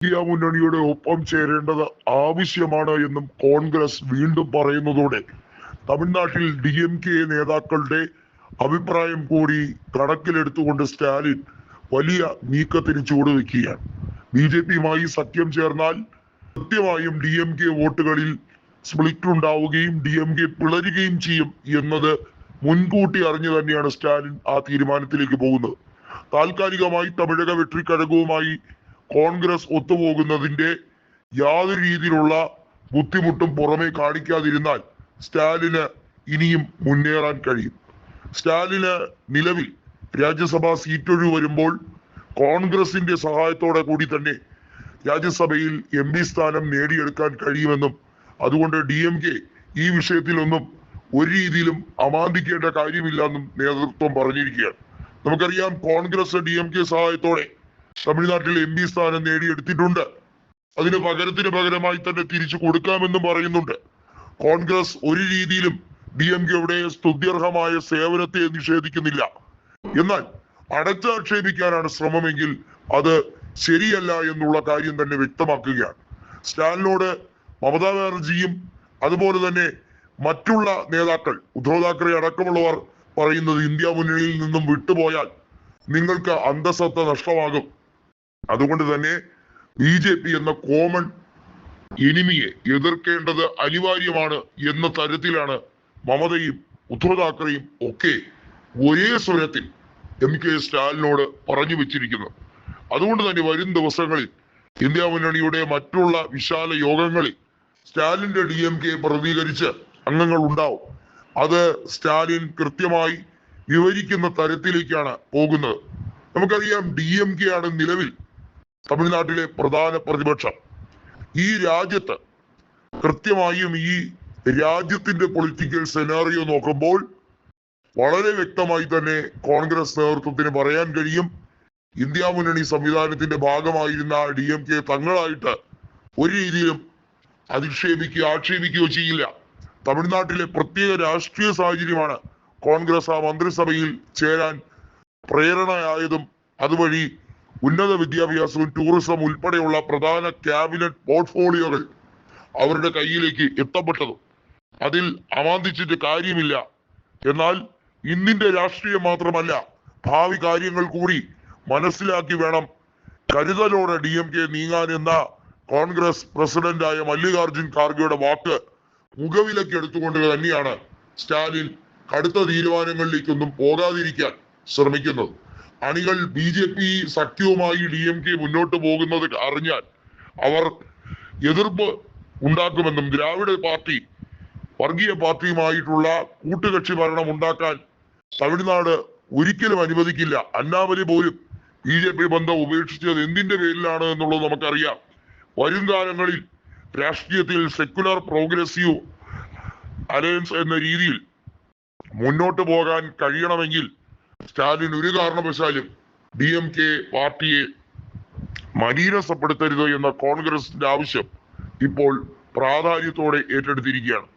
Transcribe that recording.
India മുന്നണിയുടെ ഒപ്പം ചേരേണ്ടത് ആവശ്യമാണ് എന്നും കോൺഗ്രസ് വീണ്ടും പറയുന്നതോടെ തമിഴ്നാട്ടിൽ DMK നേതാക്കളുടെ അഭിപ്രായം കൂടി കണക്കിലെടുത്തുകൊണ്ട് സ്റ്റാലിൻ വലിയ നീക്കത്തിന് ചുവടുവെക്കുകയാണ്. BJP-യുമായി സഖ്യം ചേർന്നാൽ കൃത്യമായും DMK വോട്ടുകളിൽ സ്പ്ലിറ്റ് ഉണ്ടാവുകയും DMK പിളരുകയും ചെയ്യും എന്നത് മുൻകൂട്ടി അറിഞ്ഞു തന്നെയാണ് സ്റ്റാലിൻ ആ തീരുമാനത്തിലേക്ക് പോകുന്നത്. താൽക്കാലികമായി തമിഴക വെട്രിക്കഴകവുമായി കോൺഗ്രസ് ഒത്തുപോകുന്നതിന്റെ യാതൊരു രീതിയിലുള്ള ബുദ്ധിമുട്ടും പുറമെ കാണിക്കാതിരുന്നാൽ സ്റ്റാലിന് ഇനിയും മുന്നേറാൻ കഴിയും. സ്റ്റാലിന് നിലവിൽ രാജ്യസഭാ സീറ്റൊഴിവ് വരുമ്പോൾ കോൺഗ്രസിന്റെ സഹായത്തോടെ കൂടി തന്നെ രാജ്യസഭയിൽ MP സ്ഥാനം നേടിയെടുക്കാൻ കഴിയുമെന്നും അതുകൊണ്ട് DMK ഈ വിഷയത്തിലൊന്നും ഒരു രീതിയിലും അമാന്തിക്കേണ്ട കാര്യമില്ലെന്നും നേതൃത്വം പറഞ്ഞിരിക്കുകയാണ്. നമുക്കറിയാം കോൺഗ്രസ് DMK സഹായത്തോടെ തമിഴ്നാട്ടിൽ MP സ്ഥാനം നേടിയെടുത്തിട്ടുണ്ട്. അതിന് പകരമായി തന്നെ തിരിച്ചു കൊടുക്കാമെന്നും പറയുന്നുണ്ട്. കോൺഗ്രസ് ഒരു രീതിയിലും DMK-യുടെ സ്തുത്യർഹമായ സേവനത്തെ നിഷേധിക്കുന്നില്ല. എന്നാൽ അടച്ചാക്ഷേപിക്കാനാണ് ശ്രമമെങ്കിൽ അത് ശരിയല്ല എന്നുള്ള കാര്യം തന്നെ വ്യക്തമാക്കുകയാണ്. സ്റ്റാലിനോട് മമതാ ബാനർജിയും അതുപോലെ തന്നെ മറ്റുള്ള നേതാക്കൾ ഉദ്ധവ് താക്കറെ അടക്കമുള്ളവർ പറയുന്നത് ഇന്ത്യ മുന്നണിയിൽ നിന്നും വിട്ടുപോയാൽ നിങ്ങൾക്ക് അന്തസത്ത നഷ്ടമാകും. അതുകൊണ്ട് തന്നെ BJP എന്ന കോമൺ എനിമിയെ എതിർക്കേണ്ടത് അനിവാര്യമാണ് എന്ന തരത്തിലാണ് മമതയും ഉദ്ധവ് താക്കറെയും ഒക്കെ ഒരേ സ്വരത്തിൽ MK സ്റ്റാലിനോട് പറഞ്ഞു വെച്ചിരിക്കുന്നത്. അതുകൊണ്ട് തന്നെ വരും ദിവസങ്ങളിൽ ഇന്ത്യ മുന്നണിയുടെ മറ്റുള്ള വിശാല യോഗങ്ങളിൽ സ്റ്റാലിന്റെ DMK പ്രതികരിച്ച് അംഗങ്ങൾ ഉണ്ടാവും. അത് സ്റ്റാലിൻ കൃത്യമായി വിവരിക്കുന്ന തരത്തിലേക്കാണ് പോകുന്നത്. നമുക്കറിയാം DMK ആണ് നിലവിൽ തമിഴ്നാട്ടിലെ പ്രധാന പ്രതിപക്ഷം. ഈ രാജ്യത്ത് കൃത്യമായും ഈ രാജ്യത്തിന്റെ പൊളിറ്റിക്കൽ സെനാറിയോ നോക്കുമ്പോൾ വളരെ വ്യക്തമായി തന്നെ കോൺഗ്രസ് നേതൃത്വത്തിന് പറയാൻ കഴിയും, ഇന്ത്യ മുന്നണി സംവിധാനത്തിന്റെ ഭാഗമായിരുന്ന DMK തങ്ങളായിട്ട് ഒരു രീതിയിലും ആക്ഷേപിക്കുകയോ ചെയ്യില്ല. തമിഴ്നാട്ടിലെ പ്രത്യേക രാഷ്ട്രീയ സാഹചര്യമാണ് കോൺഗ്രസ് ആ മന്ത്രിസഭയിൽ ചേരാൻ പ്രേരണയായതും അതുവഴി ഉന്നത വിദ്യാഭ്യാസവും ടൂറിസം ഉൾപ്പെടെയുള്ള പ്രധാന ക്യാബിനറ്റ് പോർട്ട്ഫോളിയോകൾ അവരുടെ കയ്യിലേക്ക് എത്തപ്പെട്ടതും. അതിൽ അമാന്തിച്ചിട്ട് കാര്യമില്ല. എന്നാൽ ഇന്നിന്റെ രാഷ്ട്രീയം മാത്രമല്ല, ഭാവി കാര്യങ്ങൾ കൂടി മനസ്സിലാക്കി വേണം കരുതലോടെ DMK നീങ്ങാൻ എന്ന കോൺഗ്രസ് പ്രസിഡന്റായ മല്ലികാർജുൻ ഖാർഗെയുടെ വാക്ക് മുഖവിലക്ക് എടുത്തുകൊണ്ട് തന്നെയാണ് സ്റ്റാലിൻ കടുത്ത തീരുമാനങ്ങളിലേക്കൊന്നും പോകാതിരിക്കാൻ ശ്രമിക്കുന്നത്. അണികൾ BJP സഖ്യവുമായി DMK മുന്നോട്ട് പോകുന്നത് അറിഞ്ഞാൽ അവർ എതിർപ്പ് ഉണ്ടാക്കുമെന്നും ദ്രാവിഡ പാർട്ടി വർഗീയ പാർട്ടിയുമായിട്ടുള്ള കൂട്ടുകക്ഷി ഭരണം ഉണ്ടാക്കാൻ തമിഴ്നാട് ഒരിക്കലും അനുവദിക്കില്ല. അന്നാമലൈ പോലും BJP ബന്ധം ഉപേക്ഷിച്ചത് എന്തിന്റെ പേരിലാണ് എന്നുള്ളത് നമുക്കറിയാം. വരും കാലങ്ങളിൽ രാഷ്ട്രീയത്തിൽ സെക്യുലർ പ്രോഗ്രസീവ് അലയൻസ് എന്ന രീതിയിൽ മുന്നോട്ട് പോകാൻ കഴിയണമെങ്കിൽ സ്റ്റാലിൻ ഒരു കാരണവശാലും DMK പാർട്ടിയെ മലീനസപ്പെടുത്തരുത് എന്ന കോൺഗ്രസിന്റെ ആവശ്യം ഇപ്പോൾ പ്രാധാന്യത്തോടെ ഏറ്റെടുത്തിരിക്കുകയാണ്.